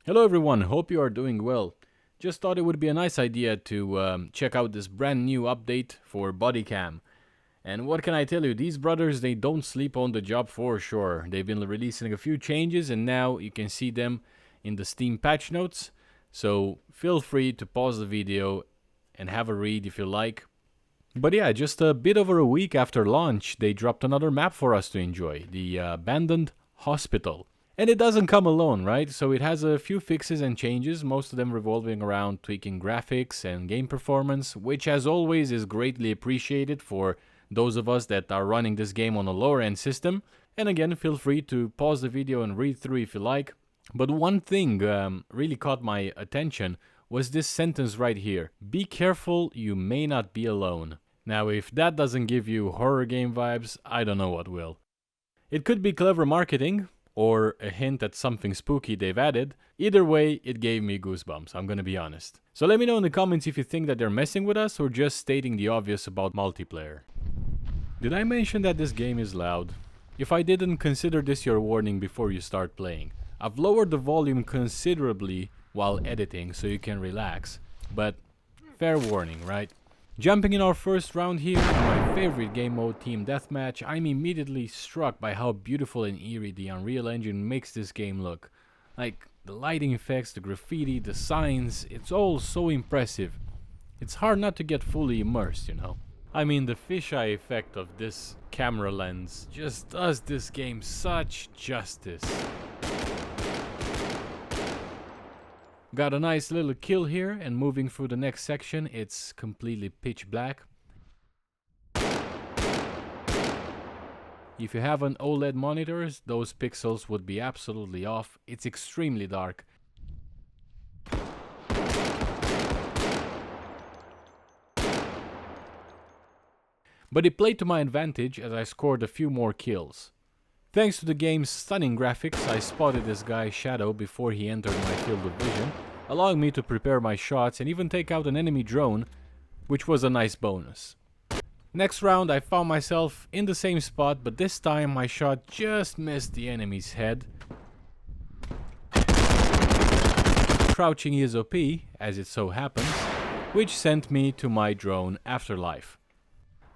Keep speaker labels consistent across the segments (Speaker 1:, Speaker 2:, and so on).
Speaker 1: Hello everyone, hope you are doing well. Just thought it would be a nice idea to check out this brand new update for Bodycam. And what can I tell you, these brothers, they don't sleep on the job for sure. They've been releasing a few changes and now you can see them in the Steam patch notes. So feel free to pause the video and have a read if you like. But yeah, just a bit over a week after launch, they dropped another map for us to enjoy, the Abandoned Hospital. And it doesn't come alone, right? So it has a few fixes and changes, most of them revolving around tweaking graphics and game performance, which as always is greatly appreciated for those of us that are running this game on a lower end system. And again, feel free to pause the video and read through if you like. But one thing really caught my attention was this sentence right here. Be careful, you may not be alone. Now, if that doesn't give you horror game vibes, I don't know what will. It could be clever marketing, or a hint at something spooky they've added. Either way, it gave me goosebumps, I'm gonna be honest. So let me know in the comments if you think that they're messing with us or just stating the obvious about multiplayer. Did I mention that this game is loud? If I didn't, consider this your warning before you start playing. I've lowered the volume considerably while editing so you can relax, but fair warning, right? Jumping in our first round here, in my favorite game mode, Team Deathmatch, I'm immediately struck by how beautiful and eerie the Unreal Engine makes this game look. Like, the lighting effects, the graffiti, the signs, it's all so impressive. It's hard not to get fully immersed, you know? I mean, the fisheye effect of this camera lens just does this game such justice. Got a nice little kill here, and moving through the next section, it's completely pitch black. If you have an OLED monitor, those pixels would be absolutely off. It's extremely dark. But it played to my advantage as I scored a few more kills. Thanks to the game's stunning graphics, I spotted this guy's shadow before he entered my field of vision, allowing me to prepare my shots and even take out an enemy drone, which was a nice bonus. Next round I found myself in the same spot, but this time my shot just missed the enemy's head. Crouching is OP, as it so happens, which sent me to my drone afterlife.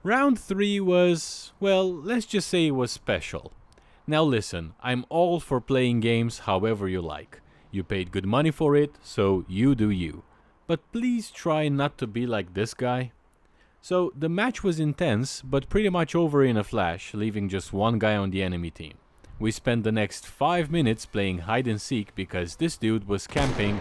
Speaker 1: Round 3 was, well, let's just say it was special. Now listen, I'm all for playing games however you like. You paid good money for it, so you do you. But please try not to be like this guy. So the match was intense, but pretty much over in a flash, leaving just one guy on the enemy team. We spent the next 5 minutes playing hide and seek because this dude was camping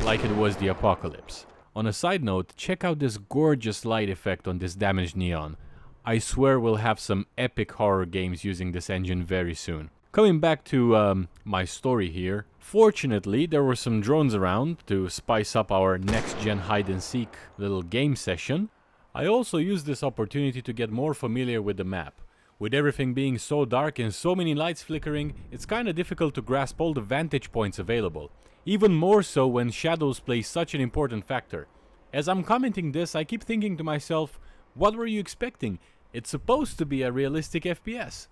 Speaker 1: like it was the apocalypse. On a side note, check out this gorgeous light effect on this damaged neon. I swear we'll have some epic horror games using this engine very soon. Coming back to my story here, fortunately there were some drones around to spice up our next-gen hide-and-seek little game session. I also used this opportunity to get more familiar with the map. With everything being so dark and so many lights flickering, it's kinda difficult to grasp all the vantage points available. Even more so when shadows play such an important factor. As I'm commenting this, I keep thinking to myself, what were you expecting? It's supposed to be a realistic FPS.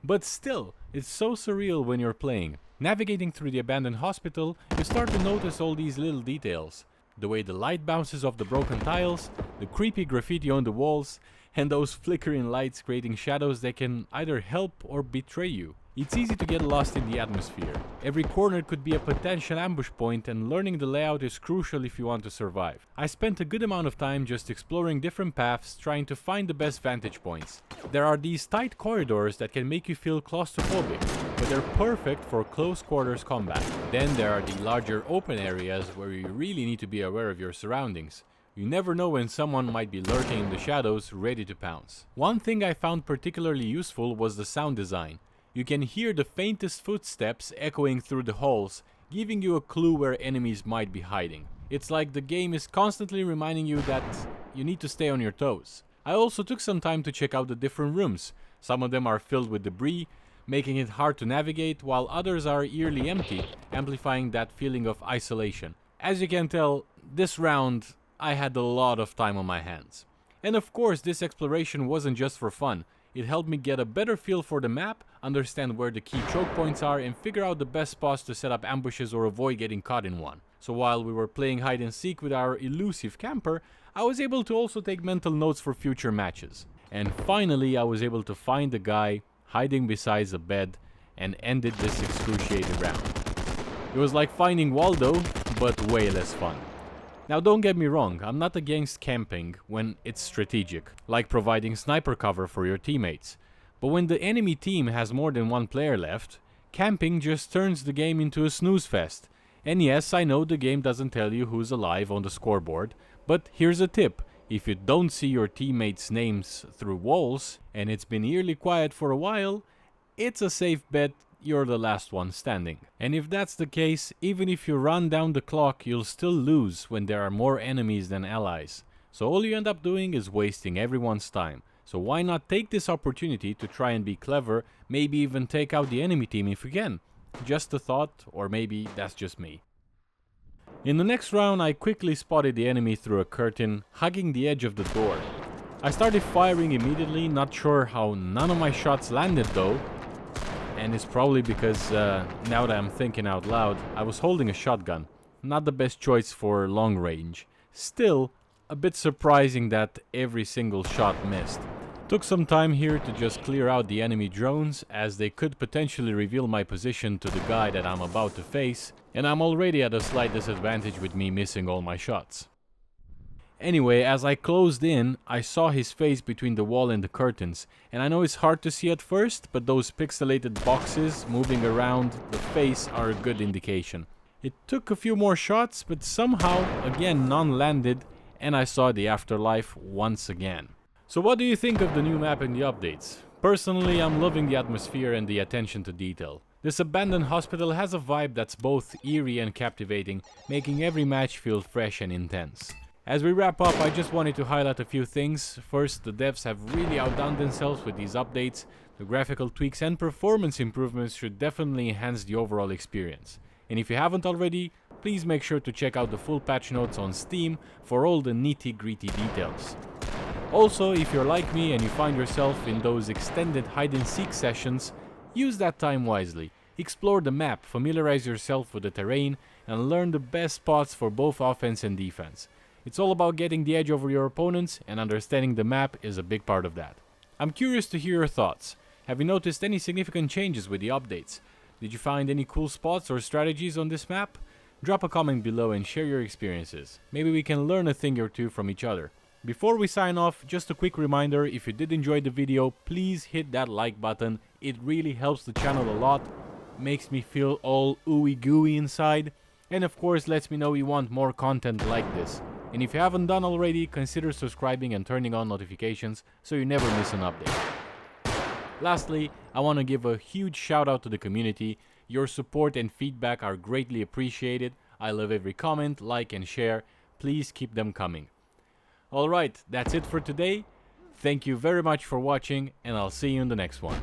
Speaker 1: But still, it's so surreal when you're playing. Navigating through the abandoned hospital, you start to notice all these little details. The way the light bounces off the broken tiles, the creepy graffiti on the walls, and those flickering lights creating shadows that can either help or betray you. It's easy to get lost in the atmosphere. Every corner could be a potential ambush point, and learning the layout is crucial if you want to survive. I spent a good amount of time just exploring different paths, trying to find the best vantage points. There are these tight corridors that can make you feel claustrophobic, but they're perfect for close quarters combat. Then there are the larger open areas where you really need to be aware of your surroundings. You never know when someone might be lurking in the shadows, ready to pounce. One thing I found particularly useful was the sound design. You can hear the faintest footsteps echoing through the halls, giving you a clue where enemies might be hiding. It's like the game is constantly reminding you that you need to stay on your toes. I also took some time to check out the different rooms. Some of them are filled with debris, making it hard to navigate, while others are eerily empty, amplifying that feeling of isolation. As you can tell, this round I had a lot of time on my hands. And of course, this exploration wasn't just for fun. It helped me get a better feel for the map, understand where the key choke points are, and figure out the best spots to set up ambushes or avoid getting caught in one. So while we were playing hide and seek with our elusive camper, I was able to also take mental notes for future matches. And finally, I was able to find the guy hiding beside the bed and ended this excruciating round. It was like finding Waldo, but way less fun. Now don't get me wrong, I'm not against camping when it's strategic, like providing sniper cover for your teammates. But when the enemy team has more than one player left, camping just turns the game into a snooze fest. And yes, I know the game doesn't tell you who's alive on the scoreboard, but here's a tip. If you don't see your teammates' names through walls, and it's been eerily quiet for a while, it's a safe bet you're the last one standing. And if that's the case, even if you run down the clock, you'll still lose when there are more enemies than allies. So all you end up doing is wasting everyone's time. So why not take this opportunity to try and be clever, maybe even take out the enemy team if you can? Just a thought, or maybe that's just me. In the next round, I quickly spotted the enemy through a curtain, hugging the edge of the door. I started firing immediately, not sure how none of my shots landed though. And it's probably because, now that I'm thinking out loud, I was holding a shotgun. Not the best choice for long range. Still, a bit surprising that every single shot missed. Took some time here to just clear out the enemy drones, as they could potentially reveal my position to the guy that I'm about to face, and I'm already at a slight disadvantage with me missing all my shots. Anyway, as I closed in, I saw his face between the wall and the curtains, and I know it's hard to see at first, but those pixelated boxes moving around the face are a good indication. It took a few more shots, but somehow, again, none landed, and I saw the afterlife once again. So what do you think of the new map and the updates? Personally, I'm loving the atmosphere and the attention to detail. This abandoned hospital has a vibe that's both eerie and captivating, making every match feel fresh and intense. As we wrap up, I just wanted to highlight a few things. First, the devs have really outdone themselves with these updates. The graphical tweaks and performance improvements should definitely enhance the overall experience. And if you haven't already, please make sure to check out the full patch notes on Steam for all the nitty-gritty details. Also, if you're like me and you find yourself in those extended hide-and-seek sessions, use that time wisely. Explore the map, familiarize yourself with the terrain, and learn the best spots for both offense and defense. It's all about getting the edge over your opponents, and understanding the map is a big part of that. I'm curious to hear your thoughts. Have you noticed any significant changes with the updates? Did you find any cool spots or strategies on this map? Drop a comment below and share your experiences. Maybe we can learn a thing or two from each other. Before we sign off, just a quick reminder, if you did enjoy the video, please hit that like button. It really helps the channel a lot, makes me feel all ooey gooey inside, and of course lets me know you want more content like this. And if you haven't done already, consider subscribing and turning on notifications so you never miss an update. Lastly, I want to give a huge shout out to the community. Your support and feedback are greatly appreciated. I love every comment, like and share. Please keep them coming. Alright, that's it for today. Thank you very much for watching, and I'll see you in the next one.